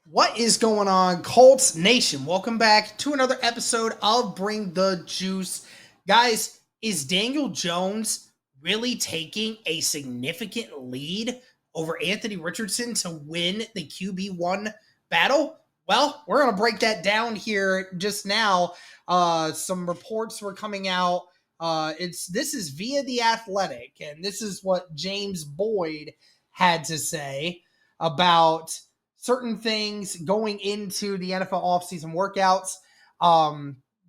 What is going on, Colts Nation? Welcome back to another episode of Bring the Juice. Guys, is Daniel Jones really taking a significant lead over Anthony Richardson to win the QB1 battle? Well, we're going to break that down here just now. Some reports were coming out. This is via The Athletic, and this is what James Boyd had to say about certain things going into the NFL offseason workouts.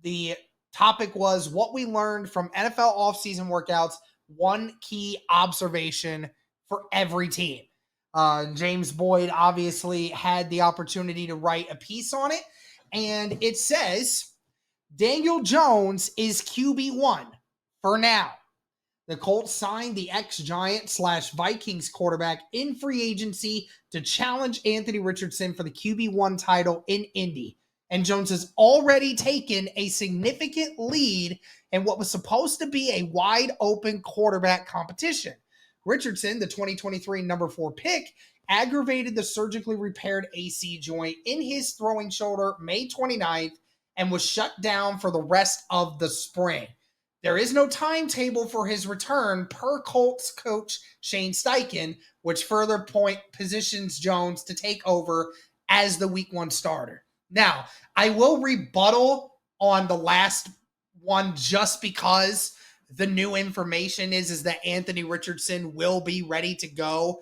The topic was what we learned from NFL offseason workouts, one key observation for every team. James Boyd obviously had the opportunity to write a piece on it, and it says Daniel Jones is QB1 for now. The Colts signed the ex-Giant/Vikings quarterback in free agency to challenge Anthony Richardson for the QB1 title in Indy. And Jones has already taken a significant lead in what was supposed to be a wide open quarterback competition. Richardson, the 2023 number 4 pick, aggravated the surgically repaired AC joint in his throwing shoulder May 29th and was shut down for the rest of the spring. There is no timetable for his return per Colts coach Shane Steichen, which further positions Jones to take over as the week 1 starter. Now, I will rebuttal on the last one just because the new information is that Anthony Richardson will be ready to go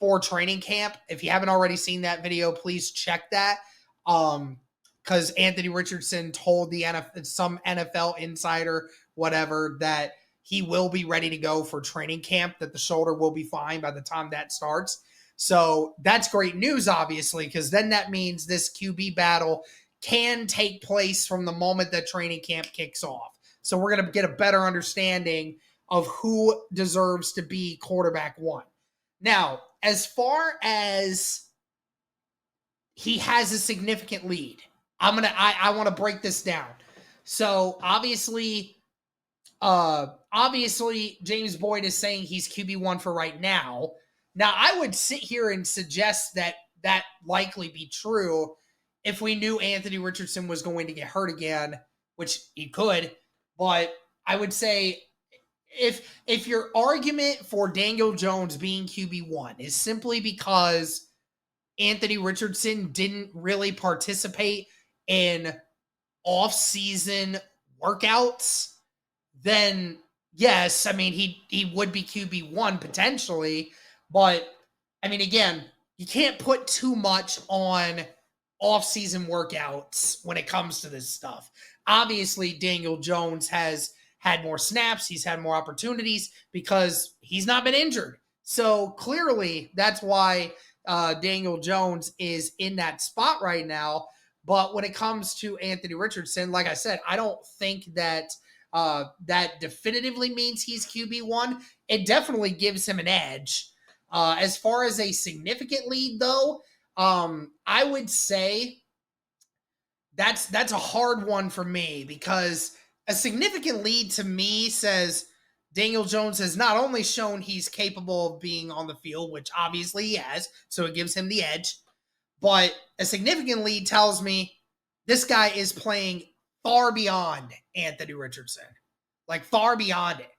for training camp. If you haven't already seen that video, please check that. Because Anthony Richardson told some NFL insider, whatever, that he will be ready to go for training camp, that the shoulder will be fine by the time that starts. So that's great news, obviously, because then that means this QB battle can take place from the moment that training camp kicks off. So we're going to get a better understanding of who deserves to be quarterback 1. Now, as far as he has a significant lead, I want to break this down. So obviously James Boyd is saying he's QB1 for right now. Now, I would sit here and suggest that likely be true if we knew Anthony Richardson was going to get hurt again, which he could. But I would say if your argument for Daniel Jones being QB1 is simply because Anthony Richardson didn't really participate in off-season workouts, then yes, I mean, he would be QB1 potentially. But, I mean, again, you can't put too much on off-season workouts when it comes to this stuff. Obviously, Daniel Jones has had more snaps. He's had more opportunities because he's not been injured. So, clearly, that's why Daniel Jones is in that spot right now. But when it comes to Anthony Richardson, like I said, I don't think that that definitively means he's QB1. It definitely gives him an edge. As far as a significant lead, though, I would say that's a hard one for me, because a significant lead to me says Daniel Jones has not only shown he's capable of being on the field, which obviously he has, so it gives him the edge, but a significant lead tells me this guy is playing far beyond Anthony Richardson, like far beyond it.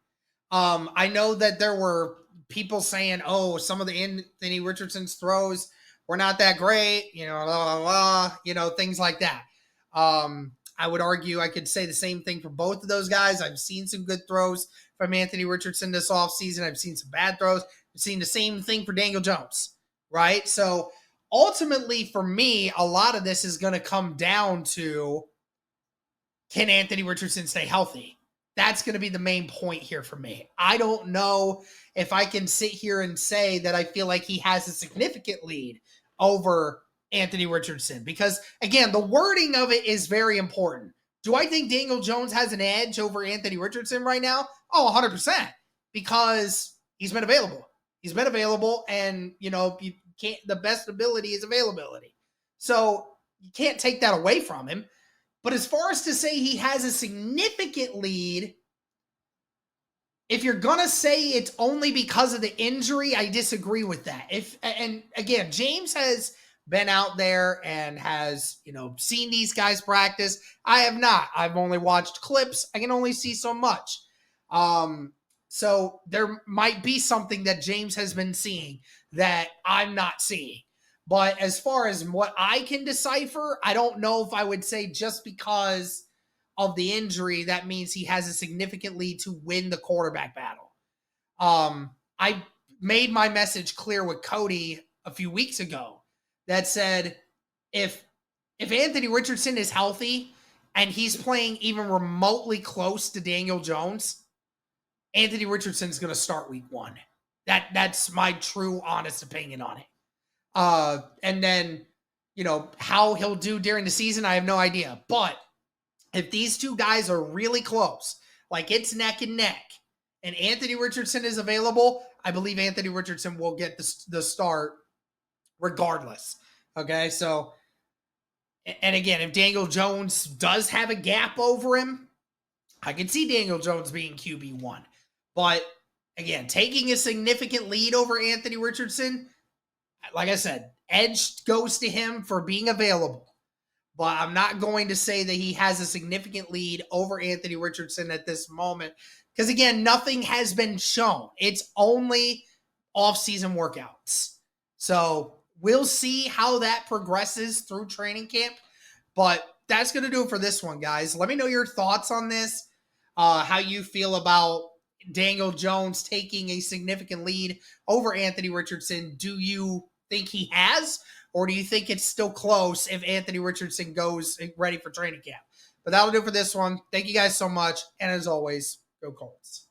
I know that there were people saying, oh, some of the Anthony Richardson's throws were not that great, blah, blah, blah, things like that. I would argue I could say the same thing for both of those guys. I've seen some good throws from Anthony Richardson this offseason. I've seen some bad throws. I've seen the same thing for Daniel Jones, right? So ultimately, for me, a lot of this is going to come down to, can Anthony Richardson stay healthy? That's going to be the main point here for me. I don't know if I can sit here and say that I feel like he has a significant lead over Anthony Richardson, because, again, the wording of it is very important. Do I think Daniel Jones has an edge over Anthony Richardson right now? Oh, 100%, because he's been available. He's been available, and, you can't, the best ability is availability. So you can't take that away from him. But as far as to say he has a significant lead, if you're going to say it's only because of the injury, I disagree with that. And again, James has been out there and has, seen these guys practice. I have not. I've only watched clips. I can only see so much. So there might be something that James has been seeing that I'm not seeing. But as far as what I can decipher, I don't know if I would say just because of the injury, that means he has a significant lead to win the quarterback battle. I made my message clear with Cody a few weeks ago that said, if Anthony Richardson is healthy and he's playing even remotely close to Daniel Jones, Anthony Richardson's going to start week 1. That's my true, honest opinion on it. And then, how he'll do during the season, I have no idea. But if these two guys are really close, like it's neck and neck, and Anthony Richardson is available, I believe Anthony Richardson will get the start regardless. Okay, so, and again, if Daniel Jones does have a gap over him, I can see Daniel Jones being QB1. But again, taking a significant lead over Anthony Richardson, like I said, edge goes to him for being available. But I'm not going to say that he has a significant lead over Anthony Richardson at this moment. Because again, nothing has been shown. It's only off-season workouts. So we'll see how that progresses through training camp. But that's going to do it for this one, guys. Let me know your thoughts on this. How you feel about Daniel Jones taking a significant lead over Anthony Richardson. Do you think he has? Or do you think it's still close if Anthony Richardson goes ready for training camp? But that'll do it for this one. Thank you guys so much. And as always, go Colts.